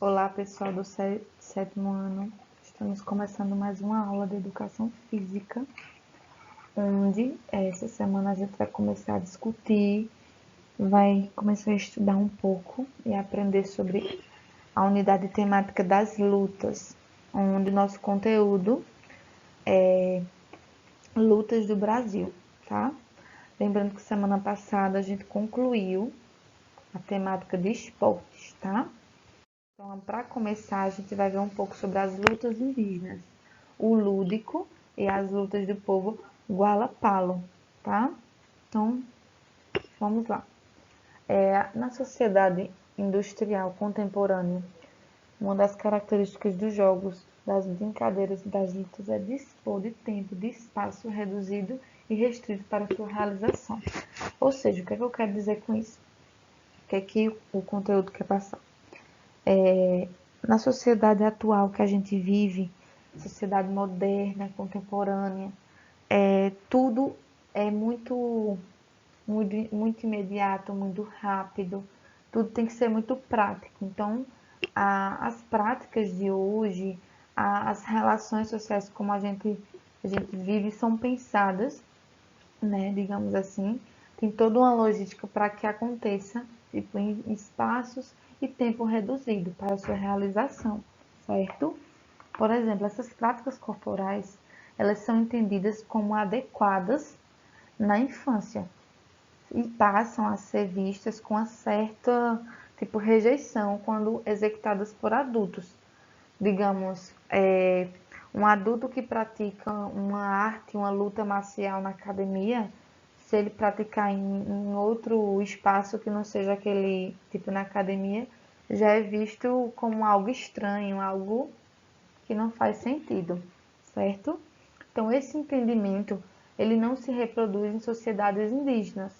Olá, pessoal do sétimo ano. Estamos começando mais uma aula de educação física, onde essa semana a gente vai começar a discutir, vai começar a estudar um pouco e aprender sobre a unidade temática das lutas, onde nosso conteúdo é lutas do Brasil, tá? Lembrando que semana passada a gente concluiu a temática de esportes, tá? Então, para começar, a gente vai ver um pouco sobre as lutas indígenas, o lúdico e as lutas do povo Gualapalo, tá? Então, vamos lá. Na sociedade industrial contemporânea, uma das características dos jogos, das brincadeiras e das lutas é dispor de tempo, de espaço reduzido e restrito para sua realização. Ou seja, o que é que eu quero dizer com isso? O que é que o conteúdo quer passar? Na sociedade atual que a gente vive, sociedade moderna, contemporânea, tudo é muito imediato, muito rápido, tudo tem que ser muito prático. Então, as práticas de hoje, as relações sociais como a gente vive são pensadas, né, digamos assim, tem toda uma logística para que aconteça, tipo, em espaços e tempo reduzido para sua realização, certo? Por exemplo, essas práticas corporais, elas são entendidas como adequadas na infância e passam a ser vistas com uma certa, tipo, rejeição quando executadas por adultos. Digamos, um adulto que pratica uma arte, uma luta marcial na academia, se ele praticar em outro espaço que não seja aquele tipo na academia, já é visto como algo estranho, algo que não faz sentido, certo? Então, esse entendimento, ele não se reproduz em sociedades indígenas,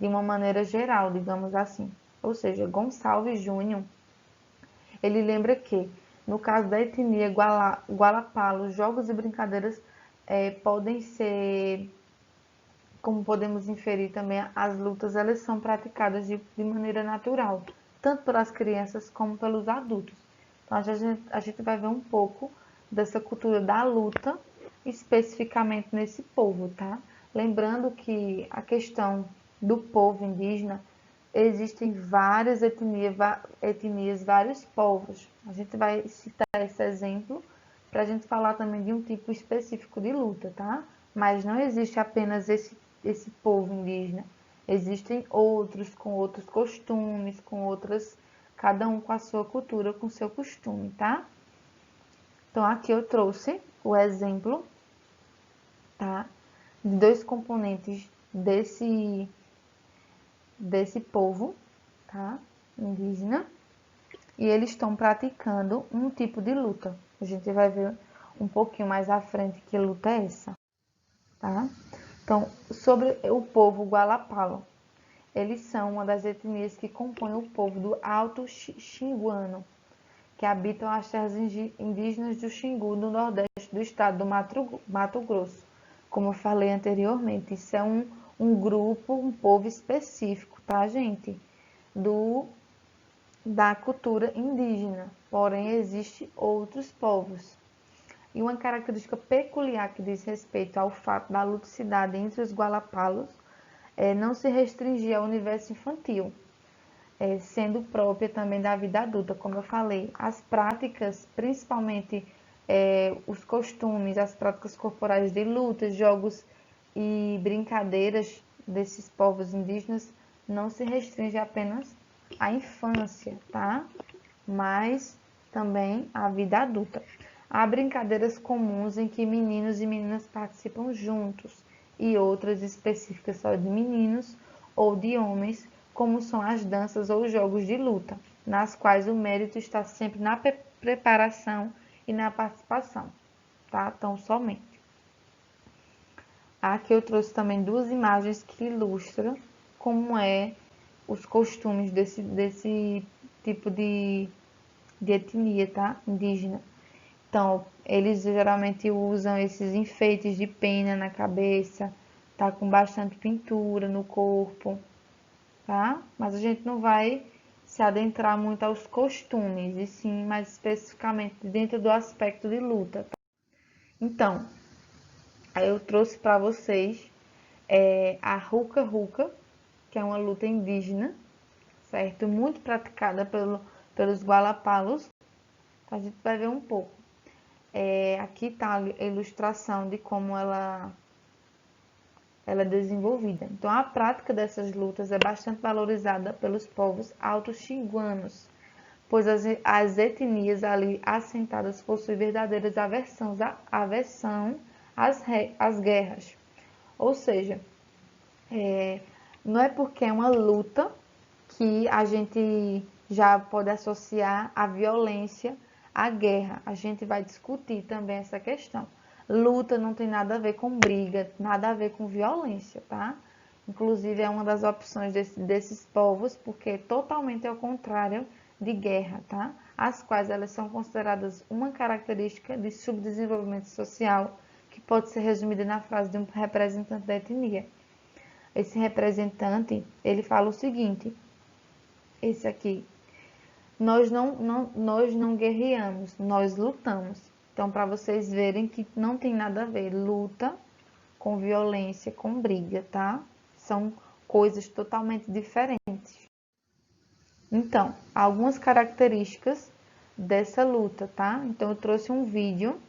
de uma maneira geral, digamos assim. Ou seja, Gonçalves Júnior, ele lembra que, no caso da etnia Gualapalo, jogos e brincadeiras podem ser, como podemos inferir também, as lutas elas são praticadas de maneira natural, tanto pelas crianças como pelos adultos. Então, a gente vai ver um pouco dessa cultura da luta, especificamente nesse povo, tá? Lembrando que a questão do povo indígena, existem várias etnias, vários povos. A gente vai citar esse exemplo para a gente falar também de um tipo específico de luta, tá? Mas não existe apenas esse povo indígena. Existem outros com outros costumes, com outras, cada um com a sua cultura, com o seu costume, tá? Então aqui eu trouxe o exemplo, tá? De dois componentes desse povo, tá? Indígena, e eles estão praticando um tipo de luta. A gente vai ver um pouquinho mais à frente que luta é essa, tá? Então, sobre o povo Gualapalo, eles são uma das etnias que compõem o povo do Alto Xinguano, que habitam as terras indígenas do Xingu, no nordeste do estado do Mato Grosso. Como eu falei anteriormente, isso é um grupo, um povo específico, tá, gente? Da cultura indígena, porém existem outros povos. E uma característica peculiar que diz respeito ao fato da ludicidade entre os gualapalos é não se restringir ao universo infantil, sendo própria também da vida adulta, como eu falei. As práticas, principalmente os costumes, as práticas corporais de lutas, jogos e brincadeiras desses povos indígenas não se restringe apenas à infância, tá? Mas também à vida adulta. Há brincadeiras comuns em que meninos e meninas participam juntos e outras específicas só de meninos ou de homens, como são as danças ou jogos de luta, nas quais o mérito está sempre na preparação e na participação, tá? Então, somente. Aqui eu trouxe também duas imagens que ilustram como é os costumes desse tipo de etnia, tá? Indígena. Então, eles geralmente usam esses enfeites de pena na cabeça, tá? Com bastante pintura no corpo, tá? Mas a gente não vai se adentrar muito aos costumes, e sim mais especificamente dentro do aspecto de luta. Então, aí eu trouxe para vocês a Ruca Ruca, que é uma luta indígena, certo? Muito praticada pelos Gualapalos. A gente vai ver um pouco. Aqui está a ilustração de como ela é desenvolvida. Então, a prática dessas lutas é bastante valorizada pelos povos auto-xinguanos, pois as etnias ali assentadas possuem verdadeiras aversão às guerras. Ou seja, não é porque é uma luta que a gente já pode associar a violência à guerra. A gente vai discutir também essa questão. Luta não tem nada a ver com briga, nada a ver com violência, tá? Inclusive é uma das opções desses povos, porque é totalmente ao contrário de guerra, tá? As quais elas são consideradas uma característica de subdesenvolvimento social que pode ser resumida na frase de um representante da etnia. Esse representante, ele fala o seguinte, esse aqui, nós não guerreamos, nós lutamos. Então, para vocês verem que não tem nada a ver luta com violência, com briga, tá? São coisas totalmente diferentes. Então, algumas características dessa luta, tá? Então, eu trouxe um vídeo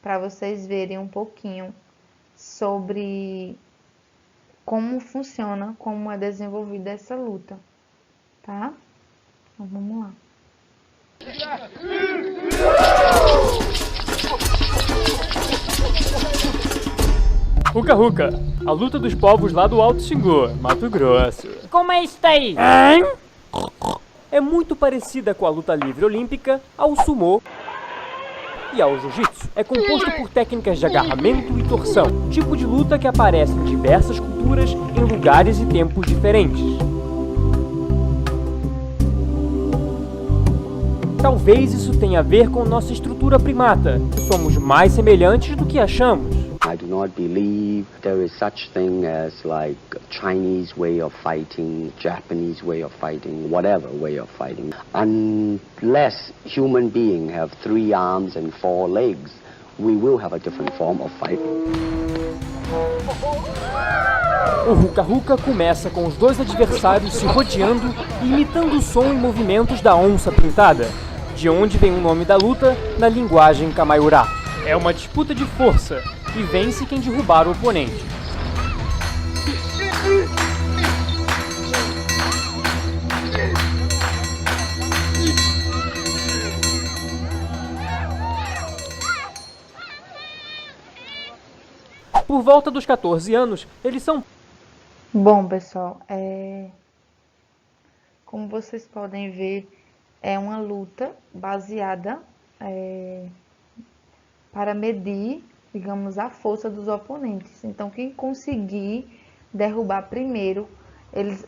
para vocês verem um pouquinho sobre como funciona, como é desenvolvida essa luta, tá? Então, vamos lá. Ruca Ruca, a luta dos povos lá do Alto Xingu, Mato Grosso. Como é isso aí? É muito parecida com a luta livre olímpica, ao sumô e ao jiu-jitsu. É composto por técnicas de agarramento e torção, tipo de luta que aparece em diversas culturas, em lugares e tempos diferentes. Talvez isso tenha a ver com nossa estrutura primata. Somos mais semelhantes do que achamos. I do not believe there is such thing as like Chinese way of fighting, Japanese way of fighting, whatever way of fighting. Unless human beings have 3 arms and 4 legs, we will have a different form of fighting. O Ruca Ruca começa com os dois adversários se rodeando e imitando o som e movimentos da onça pintada, de onde vem o nome da luta na linguagem Kamaiurá. É uma disputa de força e vence quem derrubar o oponente. Por volta dos 14 anos, eles são... Bom, pessoal, como vocês podem ver, é uma luta baseada para medir, digamos, a força dos oponentes. Então, quem conseguir derrubar primeiro,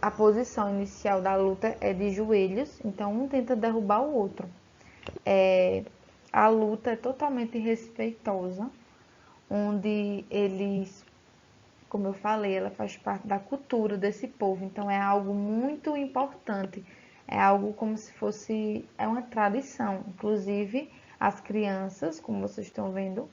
a posição inicial da luta é de joelhos, então um tenta derrubar o outro. A luta é totalmente respeitosa, onde eles, como eu falei, ela faz parte da cultura desse povo, então é algo muito importante, é algo como se fosse, é uma tradição. Inclusive, as crianças, como vocês estão vendo,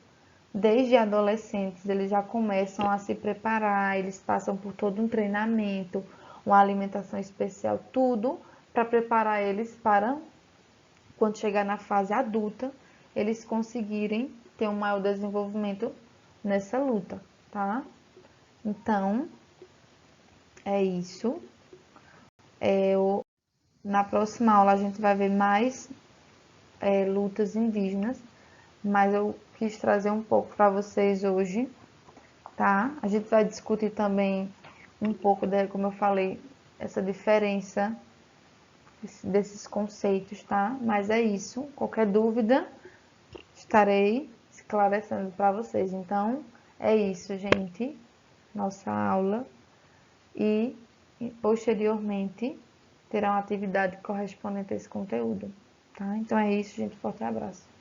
desde adolescentes, eles já começam a se preparar, eles passam por todo um treinamento, uma alimentação especial, tudo para preparar eles para, quando chegar na fase adulta, eles conseguirem ter um maior desenvolvimento nessa luta, tá? Então, é isso. Na próxima aula a gente vai ver mais lutas indígenas, mas eu quis trazer um pouco para vocês hoje, tá? A gente vai discutir também um pouco, como eu falei, essa diferença desses conceitos, tá? Mas é isso. Qualquer dúvida, estarei esclarecendo para vocês. Então, é isso, gente. Nossa aula. E, posteriormente, terá uma atividade correspondente a esse conteúdo, tá? Então, é isso, gente. Forte abraço.